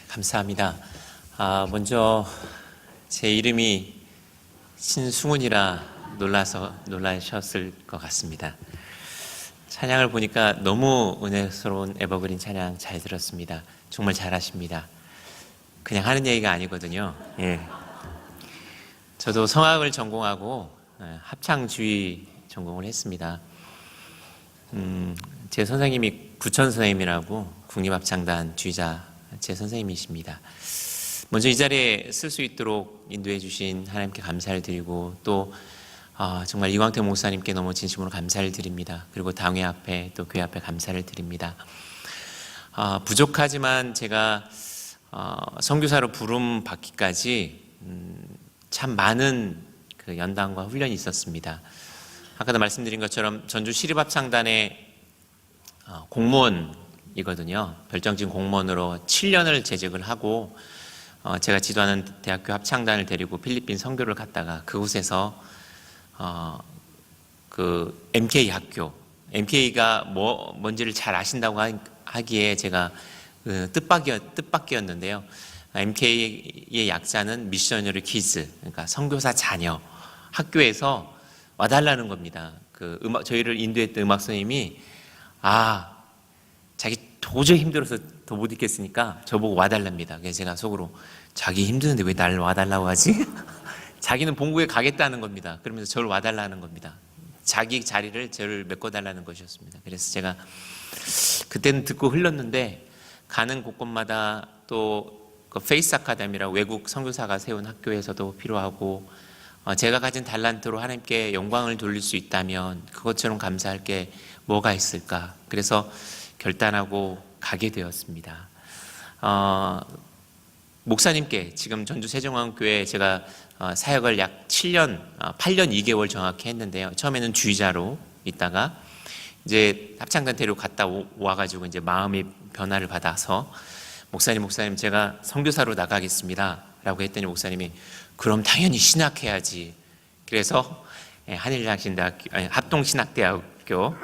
감사합니다. 먼저 제 이름이 신승훈이라 놀라셨을 것 같습니다. 찬양을 보니까 너무 은혜스러운 에버그린 찬양 잘 들었습니다. 정말 잘하십니다. 그냥 하는 얘기가 아니거든요. 예. 저도 성악을 전공하고 합창주의 전공을 했습니다. 제 선생님이 구천 선생님이라고 국립합창단 주의자 제 선생님이십니다. 먼저 이 자리에 쓸 수 있도록 인도해 주신 하나님께 감사를 드리고 또 정말 이광태 목사님께 너무 진심으로 감사를 드립니다. 그리고 당회 앞에 또 교회 앞에 감사를 드립니다. 부족하지만 제가 선교사로 부름 받기까지 참 많은 그 연단과 훈련이 있었습니다. 아까도 말씀드린 것처럼 전주 시립합창단의 공무원이거든요. 별정진 공무원으로 7년을 재직을 하고 제가 지도하는 대학교 합창단을 데리고 필리핀 선교를 갔다가 그곳에서 그 MK 학교, MK가 뭔지를 잘 아신다고 하기에 제가 뜻밖이었는데요. MK의 약자는 미셔너리 키즈, 그러니까 선교사 자녀 학교에서 와달라는 겁니다. 저희를 인도했던 음악 선생님이 자기 도저히 힘들어서 더 못 있겠으니까 저보고 와달랍니다. 그래서 제가 속으로 자기 힘드는데 왜 나를 와달라고 하지? 자기는 본국에 가겠다는 겁니다. 그러면서 저를 와달라는 겁니다. 자기 자리를 저를 메꿔달라는 것이었습니다. 그래서 제가 그때는 듣고 흘렀는데 가는 곳곳마다 또 그 페이스 아카데미라고 외국 선교사가 세운 학교에서도 필요하고 제가 가진 달란트로 하나님께 영광을 돌릴 수 있다면 그것처럼 감사할 게 뭐가 있을까? 그래서 결단하고 가게 되었습니다. 목사님께 지금 전주 세종왕교회 제가 사역을 약 8년 2개월 정확히 했는데요. 처음에는 주의자로 있다가 이제 합창단 데리고 갔다 와가지고 이제 마음의 변화를 받아서 목사님 제가 선교사로 나가겠습니다 라고 했더니 목사님이 그럼 당연히 신학해야지. 그래서 한일장신대학교 합동신학대학교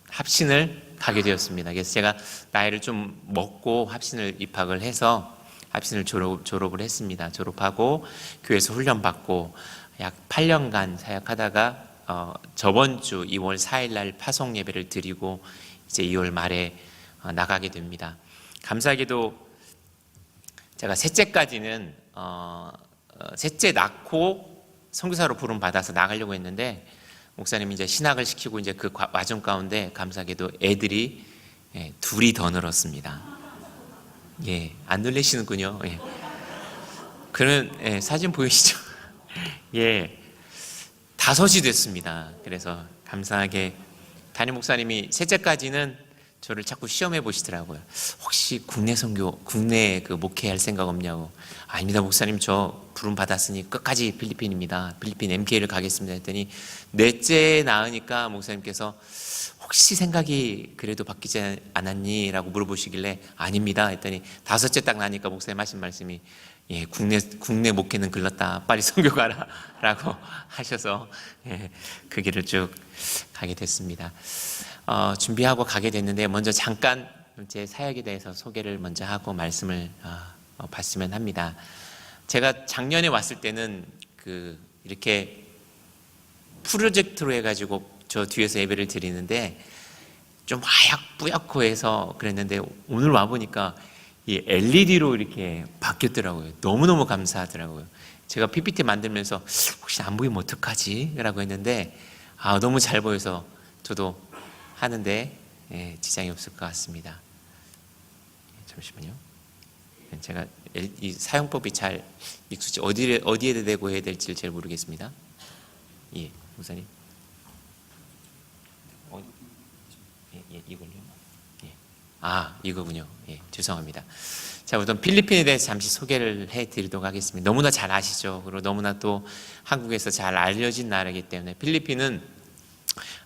합신을 가게 되었습니다. 그래서 제가 나이를 좀 먹고 합신을 입학을 해서 합신을 졸업을 했습니다. 졸업하고 교회에서 훈련받고 약 8년간 사역하다가 저번 주 2월 4일 날 파송 예배를 드리고 이제 2월 말에 나가게 됩니다. 감사하게도 제가 셋째까지는 셋째 낳고 선교사로 부름 받아서 나가려고 했는데 목사님이 이제 신학을 시키고 이제 그 과정 가운데 감사하게도 애들이 둘이 더 늘었습니다. 예, 안 놀라시는군요. 예. 그런 사진 보이시죠? 예, 5이 됐습니다. 그래서 감사하게 담임 목사님이 셋째까지는 저를 자꾸 시험해 보시더라고요. 혹시 국내 그 목회할 생각 없냐고. 아닙니다 목사님, 저 부름 받았으니 끝까지 필리핀입니다. 필리핀 MK를 가겠습니다 했더니 넷째 낳으니까 목사님께서 혹시 생각이 그래도 바뀌지 않았니? 라고 물어보시길래 아닙니다 했더니 5째 딱 나니까 목사님 하신 말씀이 국내 목회는 글렀다. 빨리 선교 가라 라고 하셔서 그 길을 쭉 가게 됐습니다. 준비하고 가게 됐는데 먼저 잠깐 제 사역에 대해서 소개를 먼저 하고 말씀을 봤으면 합니다. 제가 작년에 왔을 때는 이렇게 프로젝트로 해가지고 저 뒤에서 예배를 드리는데 좀 하얗뿌옇고 해서 그랬는데 오늘 와보니까 이 LED로 이렇게 바뀌었더라고요. 너무너무 감사하더라고요. 제가 PPT 만들면서 혹시 안 보이면 어떡하지? 라고 했는데 너무 잘 보여서 저도 하는데 지장이 없을 것 같습니다. 잠시만요. 제가 이 사용법이 잘 익숙지 어디에 대고 해야 될지 잘 모르겠습니다. 예, 목사님. 이걸요? 예. 이거군요. 예, 죄송합니다. 자, 우선 필리핀에 대해서 잠시 소개를 해드리도록 하겠습니다. 너무나 잘 아시죠? 그리고 너무나 또 한국에서 잘 알려진 나라이기 때문에 필리핀은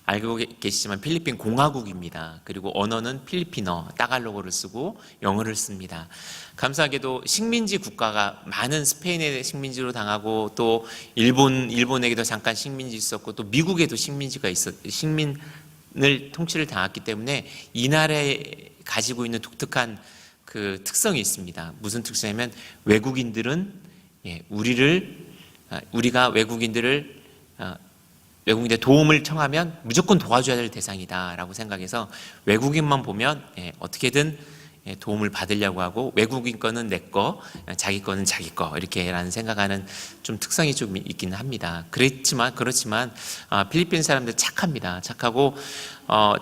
알고 계시지만 필리핀 공화국입니다. 그리고 언어는 필리핀어, 따갈로그를 쓰고 영어를 씁니다. 감사하게도 식민지 국가가 많은 스페인의 식민지로 당하고 또 일본에게도 잠깐 식민지 있었고 또 미국에도 식민지가 통치를 당했기 때문에 이 나라에 가지고 있는 독특한 그 특성이 있습니다. 무슨 특성이냐면 외국인들은 우리가 외국인들의 도움을 청하면 무조건 도와줘야 될 대상이다라고 생각해서 외국인만 보면 어떻게든 도움을 받으려고 하고 외국인 거는 내 거, 자기 거는 자기 거 이렇게라는 생각하는 좀 특성이 좀 있기는 합니다. 그렇지만 필리핀 사람들 착합니다. 착하고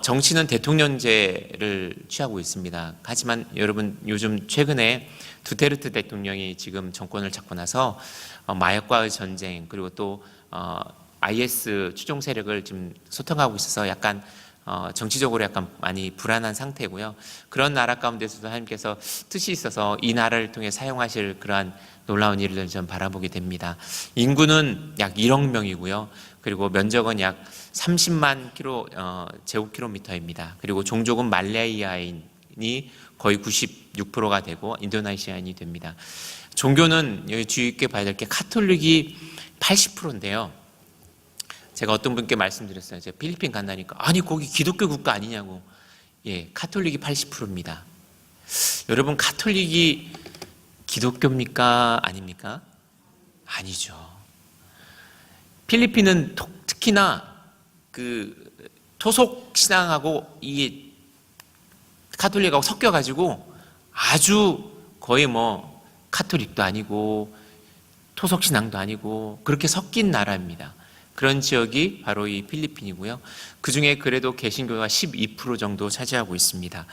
정치는 대통령제를 취하고 있습니다. 하지만 여러분 요즘 최근에 두테르테 대통령이 지금 정권을 잡고 나서 마약과의 전쟁 그리고 또 IS 추종 세력을 지금 소통하고 있어서 약간 정치적으로 약간 많이 불안한 상태고요. 그런 나라 가운데서도 하나님께서 뜻이 있어서 이 나라를 통해 사용하실 그러한 놀라운 일을 좀 바라보게 됩니다. 인구는 약 1억 명이고요. 그리고 면적은 약 30만 제곱킬로미터입니다. 그리고 종족은 말레이아인이 거의 96%가 되고 인도네시아인이 됩니다. 종교는 여기 주의 깊게 봐야 될 게 카톨릭이 80%인데요. 제가 어떤 분께 말씀드렸어요. 제가 필리핀 간다니까 아니 거기 기독교 국가 아니냐고. 카톨릭이 80%입니다. 여러분 카톨릭이 기독교입니까? 아닙니까? 아니죠. 필리핀은 특히나 그 토속 신앙하고 이게 카톨릭하고 섞여가지고 아주 거의 뭐 카톨릭도 아니고 토속 신앙도 아니고 그렇게 섞인 나라입니다. 그런 지역이 바로 이 필리핀이고요. 그 중에 그래도 개신교가 12% 정도 차지하고 있습니다.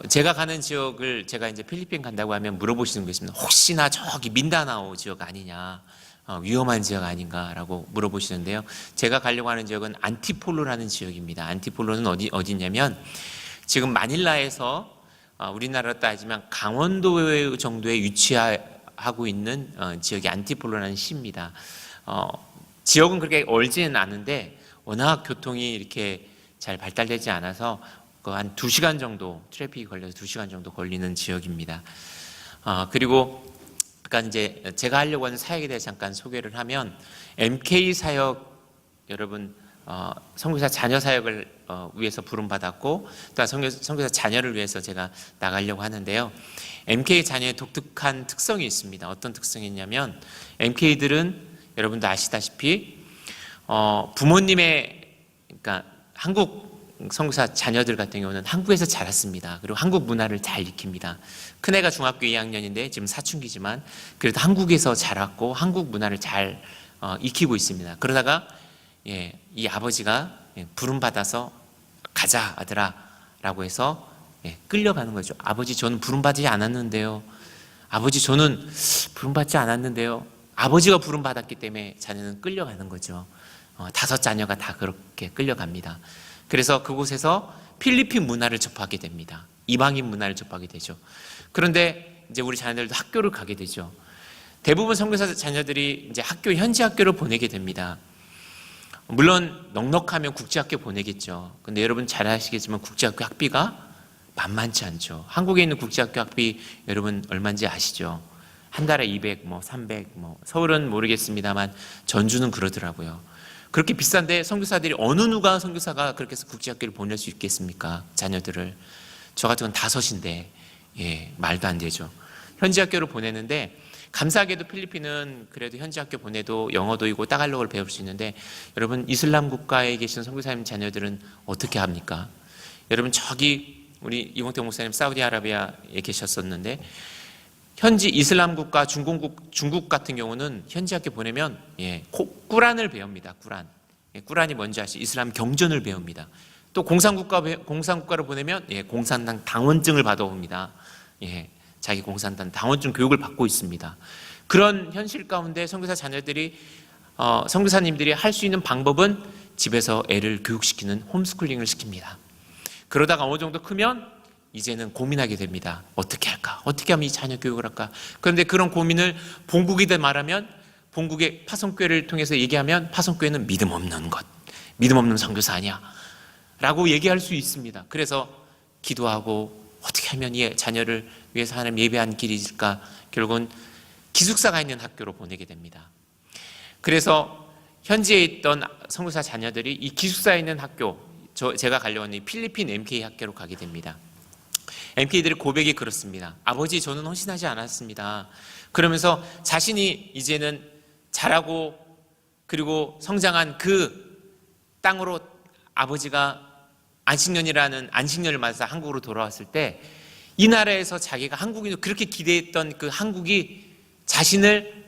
제가 가는 지역을 제가 이제 필리핀 간다고 하면 물어보시는 게 있습니다. 혹시나 저기 민다나오 지역 아니냐, 위험한 지역 아닌가라고 물어보시는데요. 제가 가려고 하는 지역은 안티폴로라는 지역입니다. 안티폴로는 어디냐면 지금 마닐라에서 우리나라로 따지면 강원도 정도에 위치하고 있는 지역이 안티폴로라는 시입니다. 지역은 그렇게 얼지는 않은데 워낙 교통이 이렇게 잘 발달되지 않아서 한 2시간 정도 트래픽이 걸려서 2시간 정도 걸리는 지역입니다. 그리고 그러니까 이제 제가 하려고 하는 사역에 대해서 잠깐 소개를 하면 MK 사역 여러분 선교사 자녀 사역을 위해서 부름받았고 또 선교사 자녀를 위해서 제가 나가려고 하는데요. MK 자녀의 독특한 특성이 있습니다. 어떤 특성이 있냐면 MK들은 여러분도 아시다시피 부모님의 그러니까 한국 선교사 자녀들 같은 경우는 한국에서 자랐습니다. 그리고 한국 문화를 잘 익힙니다. 큰애가 중학교 2학년인데 지금 사춘기지만 그래도 한국에서 자랐고 한국 문화를 잘 익히고 있습니다. 그러다가 이 아버지가 부름받아서 가자 아들아 라고 해서 끌려가는 거죠. 아버지 저는 부름받지 않았는데요. 아버지 저는 부름받지 않았는데요. 아버지가 부름받았기 때문에 자녀는 끌려가는 거죠. 5 자녀가 다 그렇게 끌려갑니다. 그래서 그곳에서 필리핀 문화를 접하게 됩니다. 이방인 문화를 접하게 되죠. 그런데 이제 우리 자녀들도 학교를 가게 되죠. 대부분 선교사 자녀들이 이제 현지 학교를 보내게 됩니다. 물론 넉넉하면 국제학교 보내겠죠. 근데 여러분 잘 아시겠지만 국제학교 학비가 만만치 않죠. 한국에 있는 국제학교 학비 여러분 얼마인지 아시죠? 한 달에 200, 300, 서울은 모르겠습니다만 전주는 그러더라고요. 그렇게 비싼데 선교사들이 어느 누가 선교사가 그렇게 해서 국제학교를 보낼 수 있겠습니까? 자녀들을. 저 같은 건 5인데 말도 안 되죠. 현지 학교를 보내는데 감사하게도 필리핀은 그래도 현지 학교 보내도 영어도이고 따갈록을 배울 수 있는데 여러분 이슬람 국가에 계신 선교사님 자녀들은 어떻게 합니까? 여러분 저기 우리 이공태 목사님 사우디아라비아에 계셨었는데 현지 이슬람 국가 중국 같은 경우는 현지 학교 보내면 꾸란을 배웁니다. 꾸란이 뭔지 아시죠? 이슬람 경전을 배웁니다. 또 공산국가로 보내면 공산당 당원증을 받아옵니다. 자기 공산당 당원증 교육을 받고 있습니다. 그런 현실 가운데 선교사 자녀들이 선교사님들이 할 수 있는 방법은 집에서 애를 교육시키는 홈스쿨링을 시킵니다. 그러다가 어느 정도 크면 이제는 고민하게 됩니다. 어떻게 할까? 어떻게 하면 이 자녀 교육을 할까? 그런데 그런 고민을 본국에 말하면 본국의 파송교회를 통해서 얘기하면 파송교회는 믿음 없는 것, 믿음 없는 선교사 아니야 라고 얘기할 수 있습니다. 그래서 기도하고 어떻게 하면 이 자녀를 위해서 하나님 예배한 길이 있을까? 결국은 기숙사가 있는 학교로 보내게 됩니다. 그래서 현지에 있던 선교사 자녀들이 이 기숙사에 있는 학교, 제가 가려고 하는 이 필리핀 MK 학교로 가게 됩니다. MK들의 고백이 그렇습니다. 아버지, 저는 헌신하지 않았습니다. 그러면서 자신이 이제는 자라고 그리고 성장한 그 땅으로 아버지가 안식년을 맞아서 한국으로 돌아왔을 때 이 나라에서 자기가 한국인으로 그렇게 기대했던 그 한국이 자신을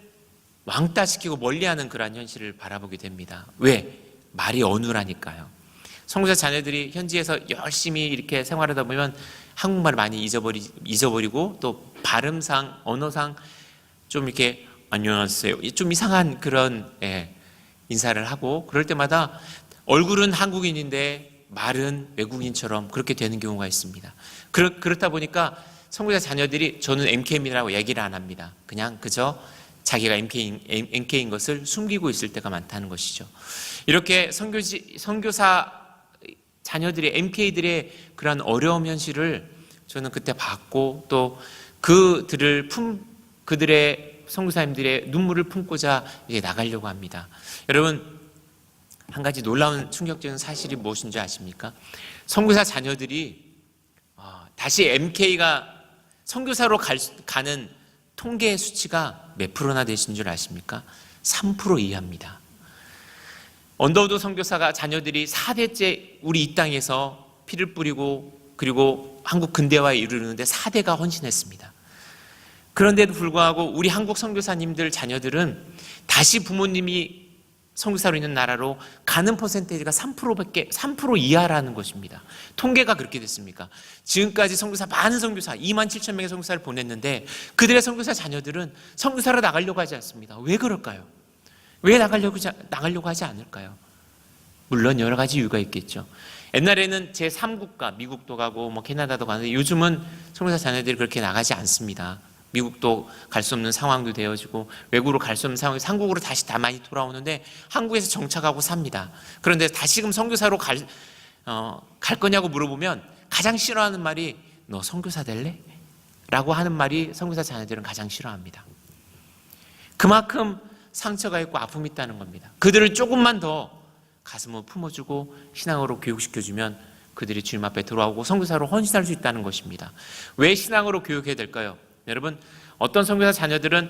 왕따시키고 멀리하는 그러한 현실을 바라보게 됩니다. 왜? 말이 어눌하니까요. 선교사 자녀들이 현지에서 열심히 이렇게 생활하다 보면 한국말을 많이 잊어버리고 또 발음상, 언어상 좀 이렇게 안녕하세요, 좀 이상한 그런 인사를 하고, 그럴 때마다 얼굴은 한국인인데 말은 외국인처럼 그렇게 되는 경우가 있습니다. 그렇다 보니까 선교사 자녀들이 저는 MK입니다라고 얘기를 안 합니다. 그냥 그저 자기가 MK인 것을 숨기고 있을 때가 많다는 것이죠. 이렇게 선교사 자녀들의 MK들의 그런 어려움 현실을 저는 그때 봤고, 또 그들의 선교사님들의 눈물을 품고자 이제 나가려고 합니다. 여러분, 한 가지 놀라운 충격적인 사실이 무엇인지 아십니까? 선교사 자녀들이 다시 MK가 선교사로 가는 통계 수치가 몇 프로나 되신 줄 아십니까? 3% 이하입니다. 언더우드 선교사가 자녀들이 4대째 우리 이 땅에서 피를 뿌리고 그리고 한국 근대화에 이르는데 4대가 헌신했습니다. 그런데도 불구하고 우리 한국 선교사님들 자녀들은 다시 부모님이 선교사로 있는 나라로 가는 퍼센테이지가 3% 이하라는 것입니다. 통계가 그렇게 됐습니까? 지금까지 많은 선교사 27,000명의 선교사를 보냈는데 그들의 선교사 자녀들은 선교사로 나가려고 하지 않습니다. 왜 그럴까요? 왜 나가려고 하지 않을까요? 물론 여러 가지 이유가 있겠죠. 옛날에는 제3국가 미국도 가고 캐나다도 가는데 요즘은 선교사 자녀들이 그렇게 나가지 않습니다. 미국도 갈 수 없는 상황도 되어지고 외국으로 갈 수 없는 상황에서 한국으로 다시 다 많이 돌아오는데 한국에서 정착하고 삽니다. 그런데 다시금 선교사로 갈 거냐고 물어보면 가장 싫어하는 말이 너 선교사 될래? 라고 하는 말이 선교사 자녀들은 가장 싫어합니다. 그만큼 상처가 있고 아픔이 있다는 겁니다. 그들을 조금만 더 가슴을 품어주고 신앙으로 교육시켜주면 그들이 주님 앞에 돌아오고 선교사로 헌신할 수 있다는 것입니다. 왜 신앙으로 교육해야 될까요? 여러분, 어떤 선교사 자녀들은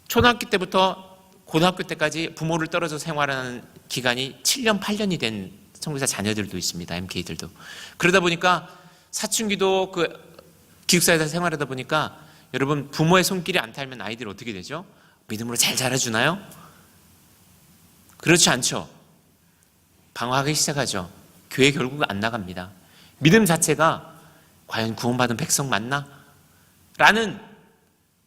초등학교 때부터 고등학교 때까지 부모를 떨어져 생활하는 기간이 7년, 8년이 된 선교사 자녀들도 있습니다. MK들도. 그러다 보니까 사춘기도 기숙사에서 생활하다 보니까 여러분, 부모의 손길이 안 닿으면 아이들이 어떻게 되죠? 믿음으로 잘 자라주나요? 그렇지 않죠. 방황하기 시작하죠. 교회 결국 안 나갑니다. 믿음 자체가 과연 구원받은 백성 맞나? 라는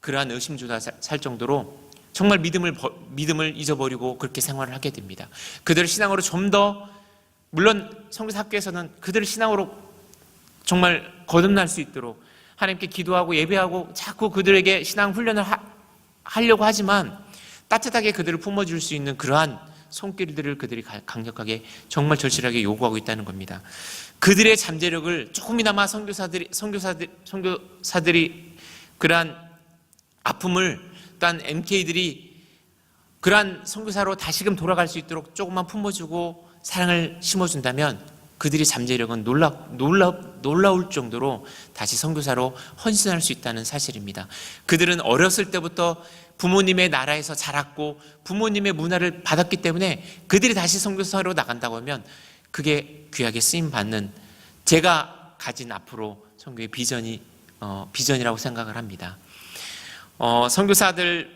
그러한 의심조차 살 정도로 정말 믿음을 잊어버리고 그렇게 생활을 하게 됩니다. 그들을 신앙으로 좀 더, 물론 선교사 학교에서는 그들을 신앙으로 정말 거듭날 수 있도록 하나님께 기도하고 예배하고 자꾸 그들에게 신앙 훈련을 하려고 하지만 따뜻하게 그들을 품어줄 수 있는 그러한 손길들을 그들이 강력하게 정말 절실하게 요구하고 있다는 겁니다. 그들의 잠재력을 조금이나마 선교사들이 그러한 아픔을 또한 MK들이 그러한 선교사로 다시금 돌아갈 수 있도록 조금만 품어주고 사랑을 심어준다면 그들의 잠재력은 놀라울 정도로 다시 선교사로 헌신할 수 있다는 사실입니다. 그들은 어렸을 때부터 부모님의 나라에서 자랐고 부모님의 문화를 받았기 때문에 그들이 다시 선교사로 나간다고 하면 그게 귀하게 쓰임받는 제가 가진 앞으로 선교의 비전이라고 생각을 합니다. 선교사들에게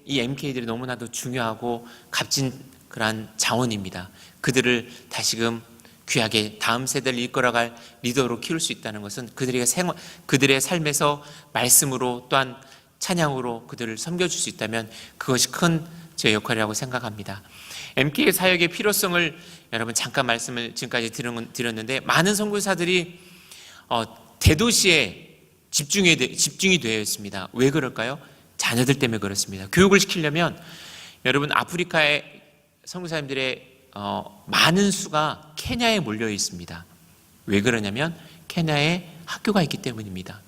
이 MK들이 너무나도 중요하고 값진 그러한 자원입니다. 그들을 다시금 귀하게 다음 세대를 이끌어갈 리더로 키울 수 있다는 것은 그들의 삶에서 말씀으로 또한 찬양으로 그들을 섬겨줄 수 있다면 그것이 큰 제 역할이라고 생각합니다. MK의 사역의 필요성을 여러분 잠깐 말씀을 지금까지 드렸는데 많은 선교사들이 대도시에 집중이 되어 있습니다. 왜 그럴까요? 자녀들 때문에 그렇습니다. 교육을 시키려면 여러분 아프리카의 선교사님들의 많은 수가 케냐에 몰려 있습니다. 왜 그러냐면 케냐에 학교가 있기 때문입니다.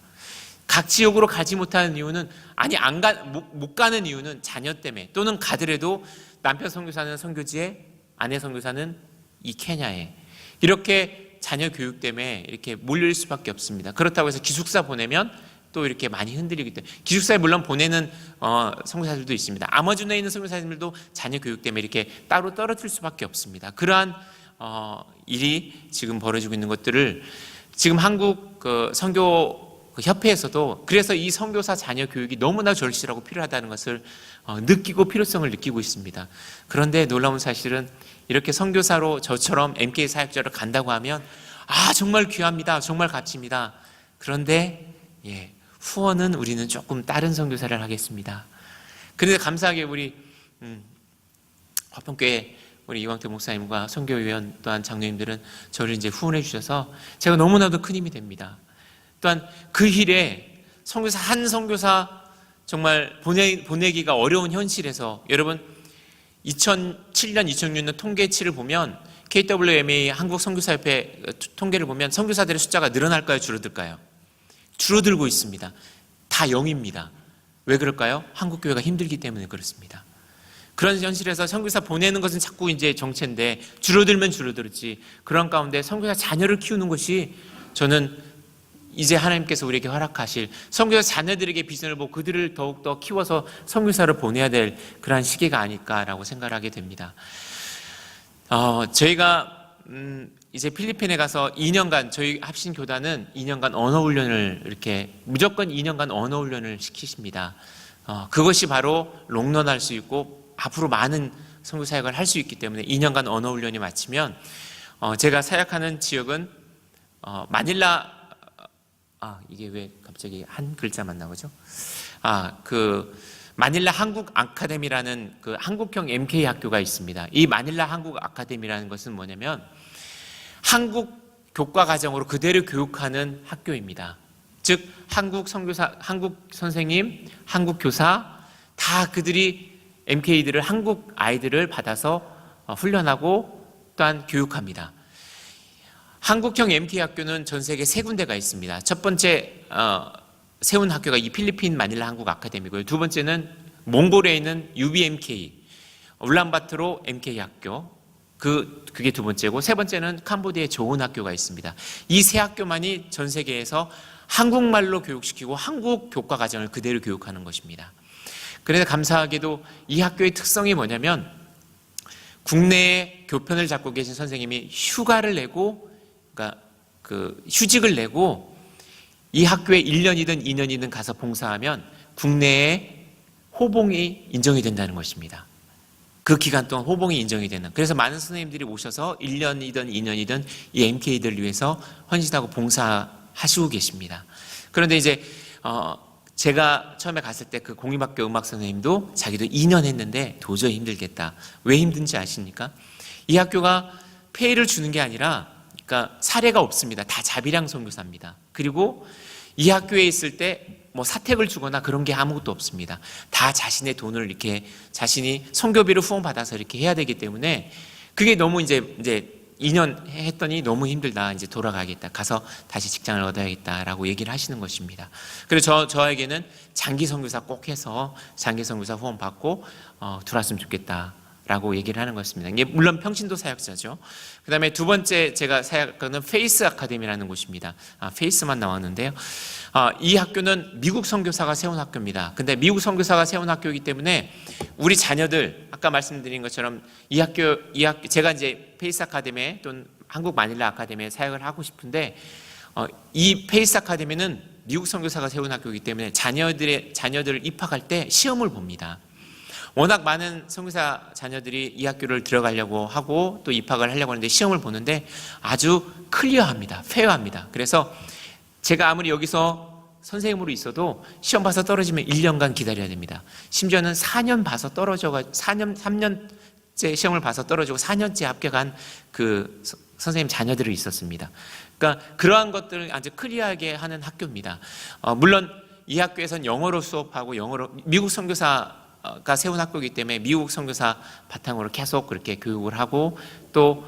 각 지역으로 가지 못하는 이유는 못 가는 이유는 자녀 때문에, 또는 가더라도 남편 선교사는 선교지에, 아내 선교사는 이 케냐에, 이렇게 자녀 교육 때문에 이렇게 몰릴 수밖에 없습니다. 그렇다고 해서 기숙사 보내면 또 이렇게 많이 흔들리기 때문에, 기숙사에 물론 보내는 선교사들도 있습니다. 아마존에 있는 선교사님들도 자녀 교육 때문에 이렇게 따로 떨어질 수밖에 없습니다. 그러한 일이 지금 벌어지고 있는 것들을 지금 한국 선교 협회에서도, 그래서 이 선교사 자녀 교육이 너무나 절실하고 필요하다는 것을 느끼고 필요성을 느끼고 있습니다. 그런데 놀라운 사실은 이렇게 선교사로 저처럼 MK 사역자로 간다고 하면 정말 귀합니다, 정말 값집니다. 그런데 후원은 우리는 조금 다른 선교사를 하겠습니다. 그런데 감사하게 우리 화평교회 우리 이광태 목사님과 선교위원 또한 장로님들은 저를 이제 후원해 주셔서 제가 너무나도 큰 힘이 됩니다. 또한 그 일에 한 선교사 정말 보내기가 어려운 현실에서, 여러분 2007년 2006년 통계치를 보면, KWMA 한국 선교사협회 통계를 보면 선교사들의 숫자가 늘어날까요, 줄어들까요? 줄어들고 있습니다. 다 0입니다. 왜 그럴까요? 한국 교회가 힘들기 때문에 그렇습니다. 그런 현실에서 선교사 보내는 것은 자꾸 이제 정체인데, 줄어들면 줄어들지, 그런 가운데 선교사 자녀를 키우는 것이, 저는 이제 하나님께서 우리에게 허락하실, 선교사 자녀들에게 비전을 보고 그들을 더욱더 키워서 선교사를 보내야 될 그러한 시기가 아닐까라고 생각을 하게 됩니다. 저희가 이제 필리핀에 가서 2년간, 저희 합신교단은 2년간 언어훈련을, 이렇게 무조건 2년간 언어훈련을 시키십니다. 그것이 바로 롱런할 수 있고 앞으로 많은 선교사역을 할 수 있기 때문에 2년간 언어훈련이 마치면, 제가 사역하는 지역은 마닐라, 이게 왜 갑자기 한 글자만 나오죠? 마닐라 한국 아카데미라는 그 한국형 MK 학교가 있습니다. 이 마닐라 한국 아카데미라는 것은 뭐냐면 한국 교과 과정으로 그대로 교육하는 학교입니다. 즉 한국 선교사, 한국 선생님, 한국 교사 다 그들이 MK들을, 한국 아이들을 받아서 훈련하고 또한 교육합니다. 한국형 MK 학교는 전 세계 3군데가 있습니다. 첫 번째 세운 학교가 이 필리핀 마닐라 한국 아카데미고요. 두 번째는 몽골에 있는 UBMK, 울란바토르 MK 학교, 그게 두 번째고, 세 번째는 캄보디아에 좋은 학교가 있습니다. 이 세 학교만이 전 세계에서 한국말로 교육시키고 한국 교과 과정을 그대로 교육하는 것입니다. 그래서 감사하게도 이 학교의 특성이 뭐냐면, 국내에 교편을 잡고 계신 선생님이 휴가를 내고, 그러니까 휴직을 내고 이 학교에 1년이든 2년이든 가서 봉사하면 국내에 호봉이 인정이 된다는 것입니다. 그 기간 동안 호봉이 인정이 되는, 그래서 많은 선생님들이 오셔서 1년이든 2년이든 이 MK들을 위해서 헌신하고 봉사하시고 계십니다. 그런데 이제 제가 처음에 갔을 때 그 공립학교 음악 선생님도 자기도 2년 했는데 도저히 힘들겠다. 왜 힘든지 아십니까? 이 학교가 페이를 주는 게 아니라, 그러니까 사례가 없습니다. 다 자비량 선교사입니다. 그리고 이 학교에 있을 때 뭐 사택을 주거나 그런 게 아무것도 없습니다. 다 자신의 돈을 이렇게 자신이 선교비를 후원받아서 이렇게 해야 되기 때문에, 그게 너무 이제 2년 했더니 너무 힘들다, 이제 돌아가야겠다, 가서 다시 직장을 얻어야겠다라고 얘기를 하시는 것입니다. 그래서 저에게는 장기 선교사 꼭 해서 장기 선교사 후원 받고 들어왔으면 좋겠다라고 얘기를 하는 것입니다. 이게 물론 평신도 사역자죠. 그 다음에 두 번째 제가 사역하는 페이스 아카데미라는 곳입니다. 페이스만 나왔는데요. 이 학교는 미국 선교사가 세운 학교입니다. 근데 미국 선교사가 세운 학교이기 때문에 우리 자녀들, 아까 말씀드린 것처럼 이 학교 제가 이제 페이스 아카데미 또는 한국 마닐라 아카데미에 사역을 하고 싶은데, 이 페이스 아카데미는 미국 선교사가 세운 학교이기 때문에 자녀들을 입학할 때 시험을 봅니다. 워낙 많은 선교사 자녀들이 이 학교를 들어가려고 하고 또 입학을 하려고 하는데 시험을 보는데 아주 클리어합니다. 페어합니다. 그래서 제가 아무리 여기서 선생님으로 있어도 시험 봐서 떨어지면 1년간 기다려야 됩니다. 심지어는 4년 봐서 3년째 시험을 봐서 떨어지고 4년째 합격한 그 선생님 자녀들이 있었습니다. 그러니까 그러한 것들을 아주 클리어하게 하는 학교입니다. 물론 이 학교에서는 영어로 수업하고 미국 선교사가 세운 학교이기 때문에 미국 선교사 바탕으로 계속 그렇게 교육을 하고, 또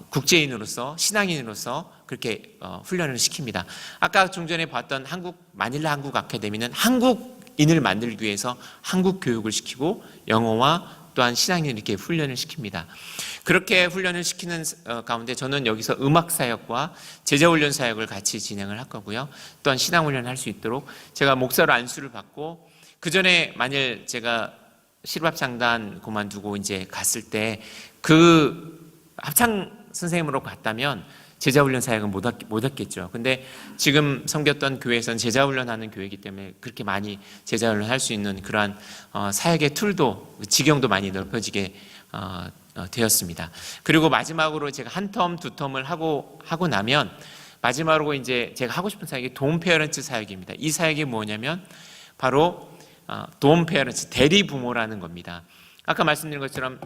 국제인으로서 신앙인으로서 그렇게 훈련을 시킵니다. 아까 좀 전에 봤던 마닐라 한국 아카데미는 한국인을 만들기 위해서 한국 교육을 시키고 영어와 또한 신앙인을 이렇게 훈련을 시킵니다. 그렇게 훈련을 시키는 가운데 저는 여기서 음악 사역과 제자 훈련 사역을 같이 진행을 할 거고요. 또한 신앙 훈련을 할 수 있도록 제가 목사로 안수를 받고, 그 전에 만일 제가 실업합창단 그만두고 이제 갔을 때 그 합창 선생님으로 갔다면 제자훈련 사역은 못 했겠죠. 근데 지금 섬겼던 교회에서는 제자훈련하는 교회이기 때문에 그렇게 많이 제자훈련 할 수 있는 그러한 사역의 툴도, 지경도 많이 넓혀지게 되었습니다. 그리고 마지막으로 제가 한 텀, 두 텀을 하고 나면 마지막으로 이제 제가 하고 싶은 사역이 돔 페어런트 사역입니다. 이 사역이 뭐냐면 바로 돔 페어런트, 대리 부모라는 겁니다. 아까 말씀드린 것처럼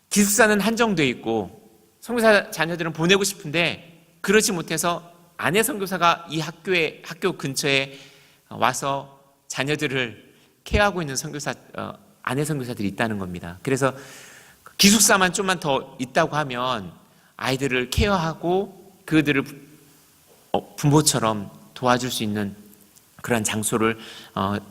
기숙사는 한정돼 있고 선교사 자녀들은 보내고 싶은데 그렇지 못해서 아내 선교사가 이 학교 근처에 와서 자녀들을 케어하고 있는 아내 선교사들이 있다는 겁니다. 그래서 기숙사만 좀만 더 있다고 하면 아이들을 케어하고 그들을 부모처럼 도와줄 수 있는 그런 장소를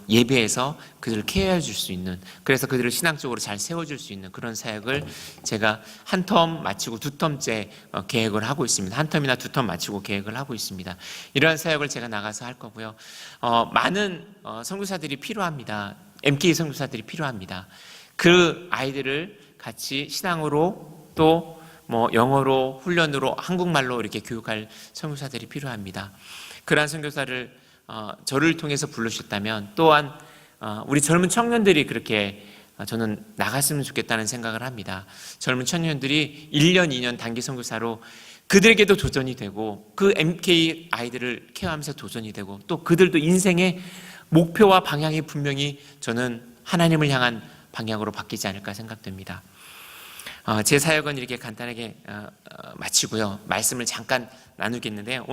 예배해서 그들을 케어해 줄 수 있는, 그래서 그들을 신앙적으로 잘 세워줄 수 있는 그런 사역을 제가 한 텀 마치고 두 텀째 계획을 하고 있습니다. 한 텀이나 두 텀 마치고 계획을 하고 있습니다. 이러한 사역을 제가 나가서 할 거고요. 많은 선교사들이 필요합니다. MK 선교사들이 필요합니다. 그 아이들을 같이 신앙으로 또 영어로, 훈련으로, 한국말로 이렇게 교육할 선교사들이 필요합니다. 그러한 선교사를 저를 통해서 부르셨다면, 또한 우리 젊은 청년들이 그렇게 저는 나갔으면 좋겠다는 생각을 합니다. 젊은 청년들이 1년, 2년 단기 선교사로 그들에게도 도전이 되고 그 MK 아이들을 케어하면서 도전이 되고 또 그들도 인생의 목표와 방향이 분명히 저는 하나님을 향한 방향으로 바뀌지 않을까 생각됩니다. 제 사역은 이렇게 간단하게 마치고요. 말씀을 잠깐 나누겠는데요.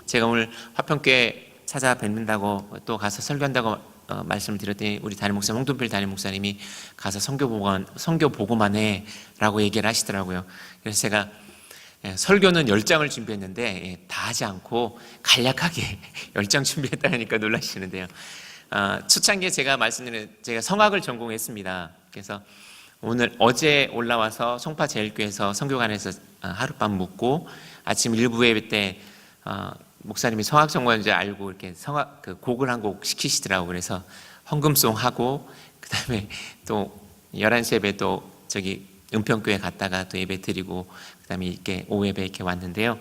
제가 오늘 화평교회 찾아뵙는다고 또 가서 설교한다고 말씀을 드렸더니 우리 담임 목사 홍돈필 담임 목사님이 가서 선교 보고만 해라고 얘기를 하시더라고요. 그래서 제가 설교는 10장을 준비했는데 다 하지 않고 간략하게 10장 준비했다니까 놀라시는데요. 초창기에 제가 성악을 전공했습니다. 그래서 어제 올라와서 송파 제일교회에서 선교관에서 하룻밤 묵고 아침 1부 예배 때 목사님이 성악 전공인 줄 알고 이렇게 곡을 한 곡 시키시더라고. 그래서 헌금송 하고 그다음에 또 11시 예배 또 저기 은평교회 갔다가 또 예배 드리고 그다음에 이렇게 오후 예배 이렇게 왔는데요.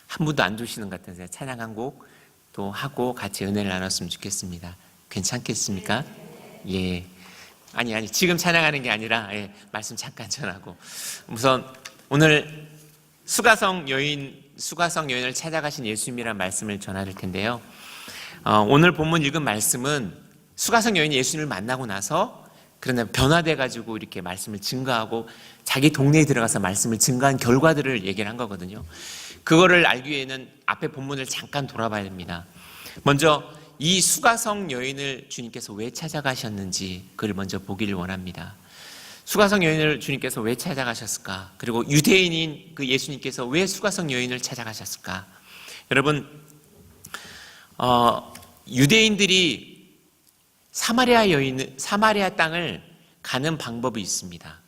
한 분도 안 주시는 것 같아서 찬양 한 곡 또 하고 같이 은혜를 나눴으면 좋겠습니다. 괜찮겠습니까? 예. 아니 지금 찬양하는 게 아니라 말씀 잠깐 전하고, 우선 오늘 수가성 여인을 찾아가신 예수님이란 말씀을 전할 텐데요. 오늘 본문 읽은 말씀은 수가성 여인이 예수님을 만나고 나서 그러나 변화돼 가지고 이렇게 말씀을 증거하고 자기 동네에 들어가서 말씀을 증거한 결과들을 얘기를 한 거거든요. 그거를 알기 위해는 앞에 본문을 잠깐 돌아봐야 됩니다. 먼저 이 수가성 여인을 주님께서 왜 찾아가셨는지 그걸 먼저 보기를 원합니다. 수가성 여인을 주님께서 왜 찾아가셨을까? 그리고 유대인인 그 예수님께서 왜 수가성 여인을 찾아가셨을까? 여러분, 유대인들이 사마리아 땅을 가는 방법이 있습니다.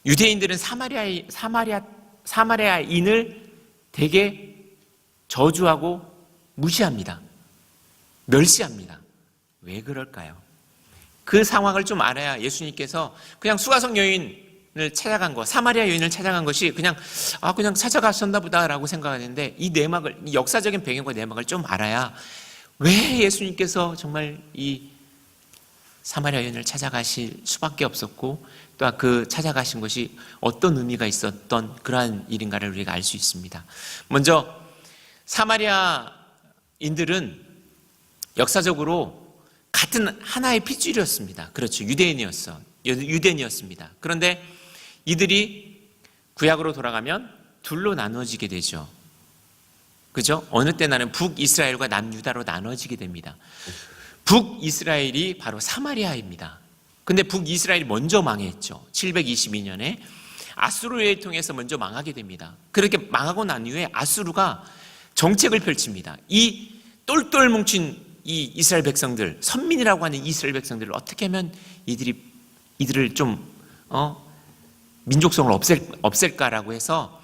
유대인들은 사마리아인을 되게 저주하고 무시합니다. 멸시합니다. 왜 그럴까요? 그 상황을 좀 알아야 예수님께서 그냥 수가성 여인을 찾아간 거, 사마리아 여인을 찾아간 것이 그냥 찾아가셨나 보다라고 생각하는데, 이 역사적인 배경과 내막을 좀 알아야 왜 예수님께서 정말 이 사마리아 여인을 찾아가실 수밖에 없었고 또 그 찾아가신 것이 어떤 의미가 있었던 그러한 일인가를 우리가 알 수 있습니다. 먼저 사마리아인들은 역사적으로 같은 하나의 핏줄이었습니다. 그렇죠. 유대인이었습니다. 그런데 이들이 구약으로 돌아가면 둘로 나눠지게 되죠. 그죠? 어느 때 나는 북이스라엘과 남유다로 나눠지게 됩니다. 북이스라엘이 바로 사마리아입니다. 근데 북이스라엘이 먼저 망했죠. 722년에 아수르에 통해서 먼저 망하게 됩니다. 그렇게 망하고 난 이후에 아수르가 정책을 펼칩니다. 이 똘똘 뭉친 이 이스라엘 백성들, 선민이라고 하는 이스라엘 백성들을 어떻게 하면 이들을 좀 민족성을 없앨까라고 해서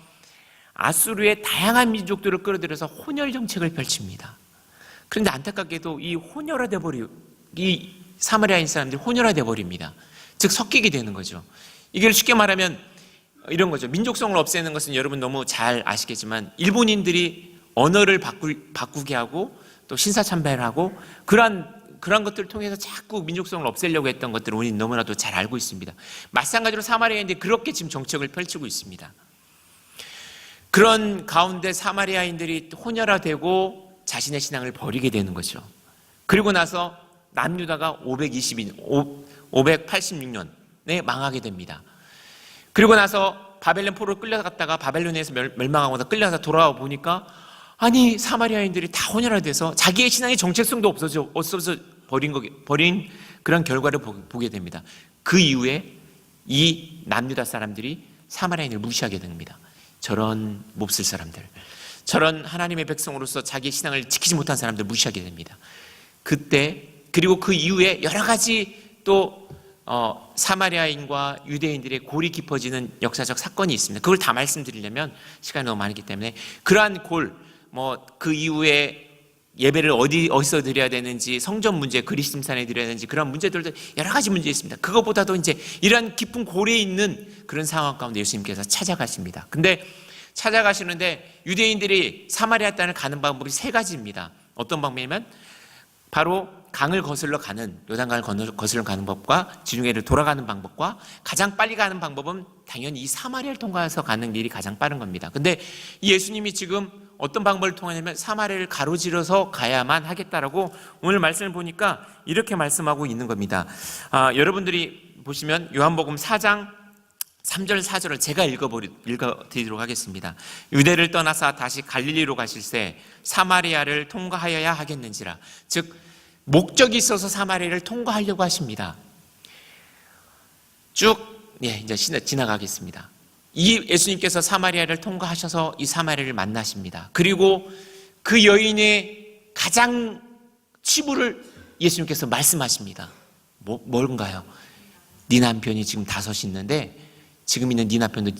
아수르의 다양한 민족들을 끌어들여서 혼혈 정책을 펼칩니다. 그런데 안타깝게도 이 사마리아인 사람들이 혼혈화돼 버립니다. 즉 섞이게 되는 거죠. 이걸 쉽게 말하면 이런 거죠. 민족성을 없애는 것은 여러분 너무 잘 아시겠지만 일본인들이 언어를 바꾸게 하고 또 신사참배하고 그러한 것들을 통해서 자꾸 민족성을 없애려고 했던 것들을 우리는 너무나도 잘 알고 있습니다. 마찬가지로 사마리아인들이 그렇게 지금 정책을 펼치고 있습니다. 그런 가운데 사마리아인들이 혼혈화되고 자신의 신앙을 버리게 되는 거죠. 그리고 나서 남유다가 586년에 망하게 됩니다. 그리고 나서 바벨론 포로로 끌려갔다가 바벨론에서 멸망하고 끌려가서 돌아와 보니까 아니 사마리아인들이 다 혼혈화돼서 자기의 신앙의 정체성도 없어져 버린 그런 결과를 보게 됩니다. 그 이후에 이 남유다 사람들이 사마리아인을 무시하게 됩니다. 저런 몹쓸 사람들, 저런 하나님의 백성으로서 자기의 신앙을 지키지 못한 사람들 무시하게 됩니다. 그때 그리고 그 이후에 여러 가지 또 사마리아인과 유대인들의 골이 깊어지는 역사적 사건이 있습니다. 그걸 다 말씀드리려면 시간이 너무 많기 때문에 그러한 그 이후에 예배를 어디서 드려야 되는지, 성전 문제, 그리스도산에 드려야 되는지 그런 문제들도 여러 가지 문제 있습니다. 그것보다도 이제 이러한 깊은 골에 있는 그런 상황 가운데 예수님께서 찾아가십니다. 근데 찾아가시는데 유대인들이 사마리아 땅을 가는 방법이 세 가지입니다. 어떤 방법이냐면 바로 강을 거슬러 가는, 요단강을 거슬러 가는 법과 지중해를 돌아가는 방법과 가장 빨리 가는 방법은 당연히 이 사마리아를 통과해서 가는 길이 가장 빠른 겁니다. 근데 예수님이 지금 어떤 방법을 통하냐면 사마리아를 가로질러서 가야만 하겠다라고 오늘 말씀을 보니까 이렇게 말씀하고 있는 겁니다. 여러분들이 보시면 요한복음 4장 3절 4절을 제가 읽어드리도록 하겠습니다. 유대를 떠나서 다시 갈릴리로 가실새 사마리아를 통과하여야 하겠는지라. 즉 목적이 있어서 사마리아를 통과하려고 하십니다. 쭉 이제 지나가겠습니다. 이 예수님께서 사마리아를 통과하셔서 이 사마리아를 만나십니다. 그리고 그 여인의 가장 치부를 예수님께서 말씀하십니다. 뭔가요? 네 남편이 지금 5 있는데 지금 있는 네 남편도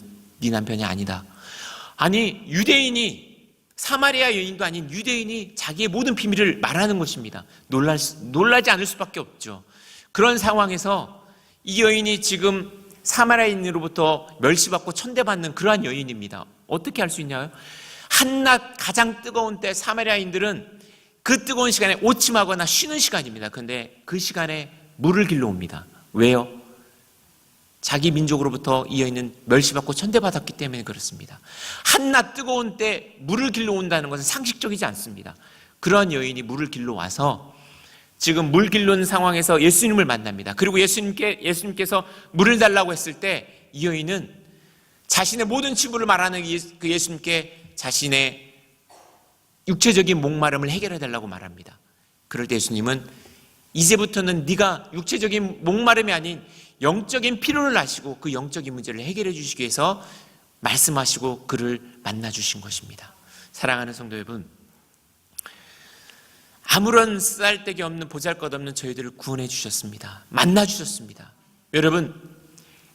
네 남편이 아니다. 아니 유대인이, 사마리아 여인도 아닌 유대인이 자기의 모든 비밀을 말하는 것입니다. 놀라지 않을 수밖에 없죠. 그런 상황에서 이 여인이 지금 사마리아인으로부터 멸시받고 천대받는 그러한 여인입니다. 어떻게 할 수 있냐요? 한낮 가장 뜨거운 때 사마리아인들은 그 뜨거운 시간에 오침하거나 쉬는 시간입니다. 그런데 그 시간에 물을 길러 옵니다. 왜요? 자기 민족으로부터 이 여인은 멸시받고 천대받았기 때문에 그렇습니다. 한낮 뜨거운 때 물을 길러 온다는 것은 상식적이지 않습니다. 그러한 여인이 물을 길러 와서 지금 물 길르는 상황에서 예수님을 만납니다. 그리고 예수님께서 물을 달라고 했을 때 이 여인은 자신의 모든 치부를 말하는 그 예수님께 자신의 육체적인 목마름을 해결해 달라고 말합니다. 그럴 때 예수님은 이제부터는 네가 육체적인 목마름이 아닌 영적인 필요를 아시고 그 영적인 문제를 해결해 주시기 위해서 말씀하시고 그를 만나 주신 것입니다. 사랑하는 성도 여러분, 아무런 쓰잘데기 없는 보잘것없는 저희들을 구원해 주셨습니다. 만나 주셨습니다.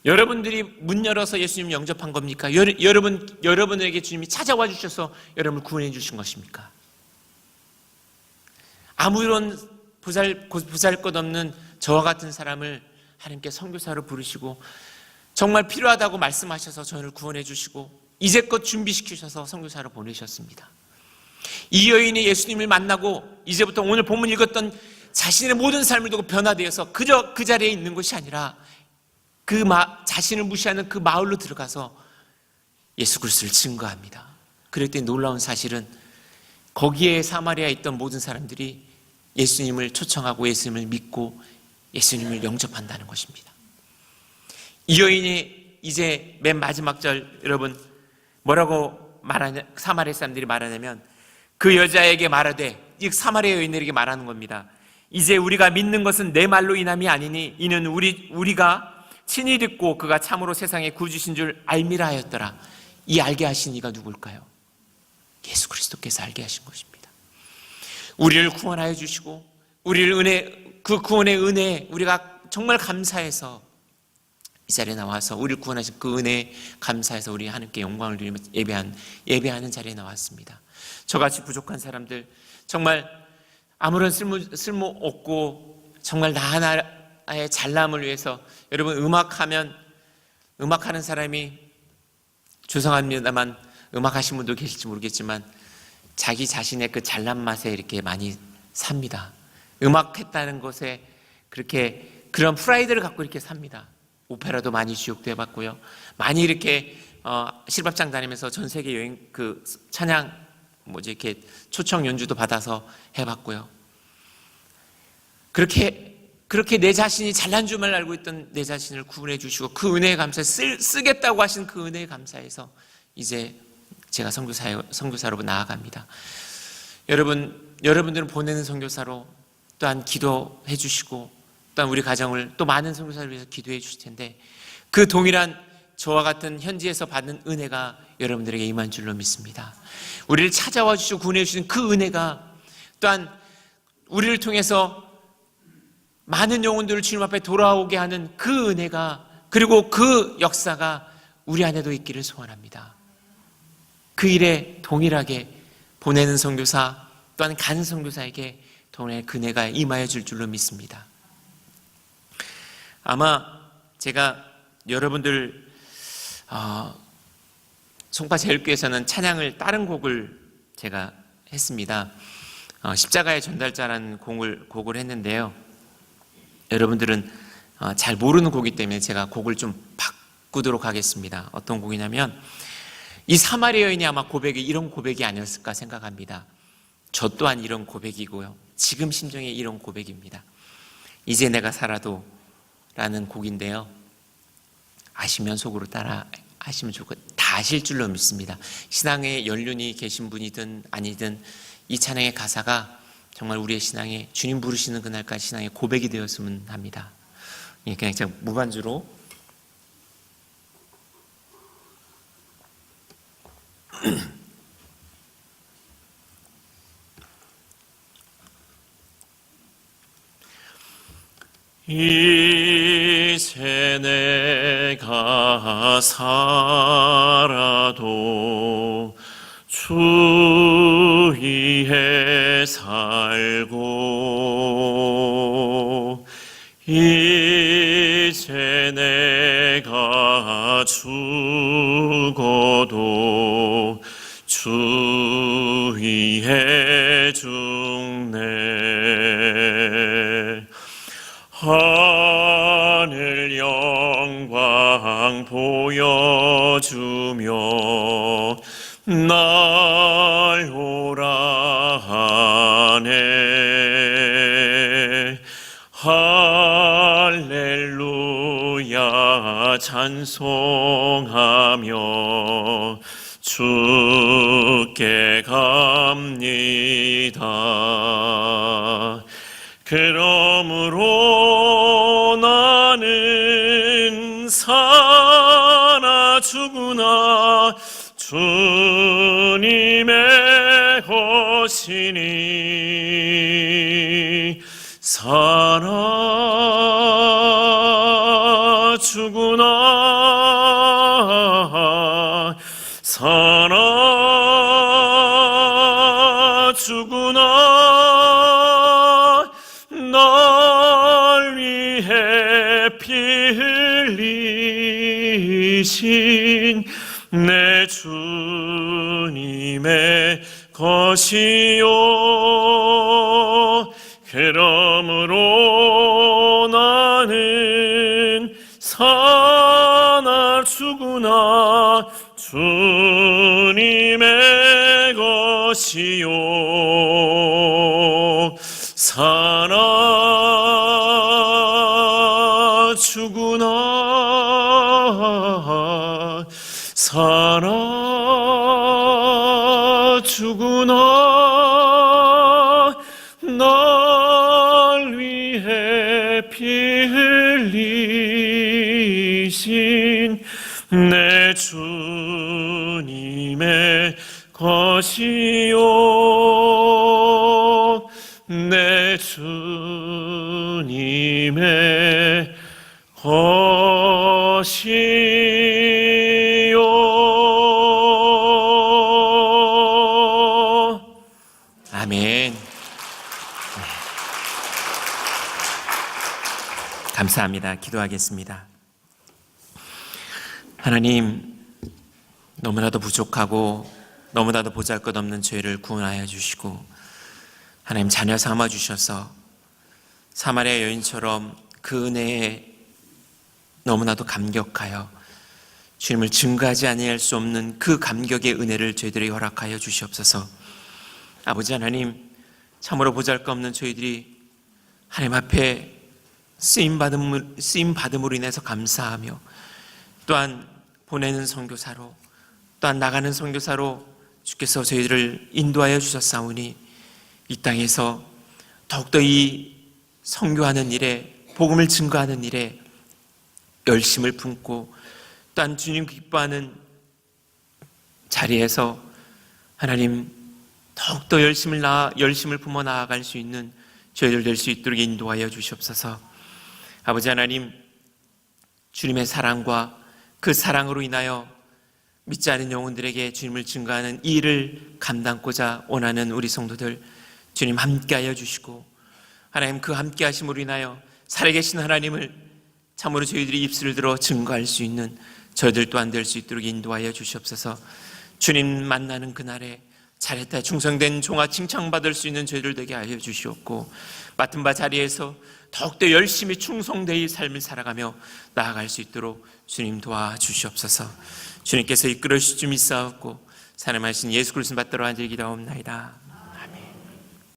여러분들이 문 열어서 예수님 영접한 겁니까? 여러분에게 주님이 찾아와 주셔서 여러분을 구원해 주신 것입니까? 아무런 보잘것없는 저와 같은 사람을 하나님께 선교사로 부르시고 정말 필요하다고 말씀하셔서 저를 구원해 주시고 이제껏 준비시키셔서 선교사로 보내셨습니다. 이 여인이 예수님을 만나고 이제부터 오늘 본문 읽었던 자신의 모든 삶을 두고 변화되어서 그저 그 자리에 있는 것이 아니라 자신을 무시하는 그 마을로 들어가서 예수 그리스도를 증거합니다. 그랬더니 놀라운 사실은 거기에 사마리아에 있던 모든 사람들이 예수님을 초청하고 예수님을 믿고 예수님을 영접한다는 것입니다. 이 여인이 이제 맨 마지막 절 여러분 뭐라고 말하냐, 사마리아 사람들이 말하냐면 그 여자에게 말하되, 이 사마리아 여인들에게 말하는 겁니다. 이제 우리가 믿는 것은 내 말로 인함이 아니니 이는 우리가 친히 듣고 그가 참으로 세상의 구주신 줄 알미라 하였더라. 이 알게 하신 이가 누굴까요? 예수 그리스도께서 알게 하신 것입니다. 우리를 구원하여 주시고 우리를 그 구원의 은혜에 우리가 정말 감사해서 이 자리에 나와서 우리를 구원하신 그 은혜에 감사해서 우리 하나님께 영광을 드리며 예배하는 자리에 나왔습니다. 저같이 부족한 사람들, 정말 아무런 쓸모 없고 정말 나 하나의 잘남을 위해서, 여러분 음악하는 사람이, 죄송합니다만 음악하신 분도 계실지 모르겠지만 자기 자신의 그 잘난 맛에 이렇게 많이 삽니다. 음악했다는 것에 그런 프라이드를 갖고 이렇게 삽니다. 오페라도 많이 주역도 해봤고요. 많이 이렇게 실밥장 다니면서 전 세계 여행 찬양 이렇게 초청 연주도 받아서 해봤고요. 그렇게 내 자신이 잘난 줄만 알고 있던 내 자신을 구원해 주시고 그 은혜에 감사해 쓰겠다고 하신 그 은혜에 감사해서 이제 제가 선교사로 나아갑니다. 여러분들은 보내는 선교사로 또한 기도해 주시고 또한 우리 가정을 또 많은 선교사를 위해서 기도해 주실 텐데, 그 동일한 저와 같은 현지에서 받는 은혜가 여러분들에게 임한 줄로 믿습니다. 우리를 찾아와 주시고 구원해 주신 그 은혜가 또한 우리를 통해서 많은 영혼들을 주님 앞에 돌아오게 하는 그 은혜가, 그리고 그 역사가 우리 안에도 있기를 소원합니다. 그 일에 동일하게 보내는 선교사 또한 간 선교사에게 동일하게 그 은혜가 임하여 줄 줄로 믿습니다. 아마 제가 여러분들 송파제일교회에서는 찬양을 다른 곡을 제가 했습니다. 십자가의 전달자라는 곡을 했는데요. 여러분들은 잘 모르는 곡이기 때문에 제가 곡을 좀 바꾸도록 하겠습니다. 어떤 곡이냐면 이 사마리아 여인이 아마 이런 고백이 아니었을까 생각합니다. 저 또한 이런 고백이고요. 지금 심정이 이런 고백입니다. 이제 내가 살아도 라는 곡인데요. 아시면 속으로 따라 하시면 좋고 다 아실 줄로 믿습니다. 신앙에 연륜이 계신 분이든 아니든 이 찬양의 가사가 정말 우리의 신앙에, 주님 부르시는 그날까지 신앙의 고백이 되었으면 합니다. 그냥 제가 무반주로 이제 내가 살아도 주 위에 살고 이제 내가 죽어도 주 위에 죽네. 하늘 영광 보여주며 날 오라 하네. 할렐루야 찬송하며 주께 갑니다. 그러므로 나는 사나 죽으나 주님의 것이니, 사나 죽으나 사나 죽으나 날 위해 피 흘리신 내 주님의 것이요. 그러므로 나는 사나 죽으나 주님의 것이요. 사나 죽으나 사나 죽으나 날 위해 피 흘리신 되신 내 주님의 것이요 내 주님의 것이요. 아멘. 감사합니다. 기도하겠습니다. 하나님, 너무나도 부족하고 너무나도 보잘것없는 죄를 구원하여 주시고 하나님 자녀 삼아 주셔서 사마리아 여인처럼 그 은혜에 너무나도 감격하여 주님을 증거하지 아니할 수 없는 그 감격의 은혜를 저희들이 허락하여 주시옵소서. 아버지 하나님, 참으로 보잘것없는 저희들이 하나님 앞에 쓰임받음으로 인해서 감사하며 또한 보내는 선교사로 또한 나가는 선교사로 주께서 저희들을 인도하여 주셨사오니 이 땅에서 더욱더 이 선교하는 일에 복음을 증거하는 일에 열심을 품고 또한 주님 기뻐하는 자리에서 하나님 더욱더 열심을 품어 나아갈 수 있는 저희들 될 수 있도록 인도하여 주시옵소서. 아버지 하나님, 주님의 사랑과 그 사랑으로 인하여 믿지 않은 영혼들에게 주님을 증거하는 이 일을 감당고자 원하는 우리 성도들 주님 함께하여 주시고 하나님 그 함께하심으로 인하여 살아계신 하나님을 참으로 저희들이 입술을 들어 증거할 수 있는 저희들 또한 될 수 있도록 인도하여 주시옵소서. 주님 만나는 그날에 잘했다 충성된 종아 칭찬받을 수 있는 저희들 되게 하여 주시옵고 맡은 바 자리에서 더욱더 열심히 충성되이 삶을 살아가며 나아갈 수 있도록 주님 도와주시옵소서. 주님께서 이끌어 주실 줄 믿사옵고 사랑하신 예수 그리스도 받들어 앉아 기도하옵나이다.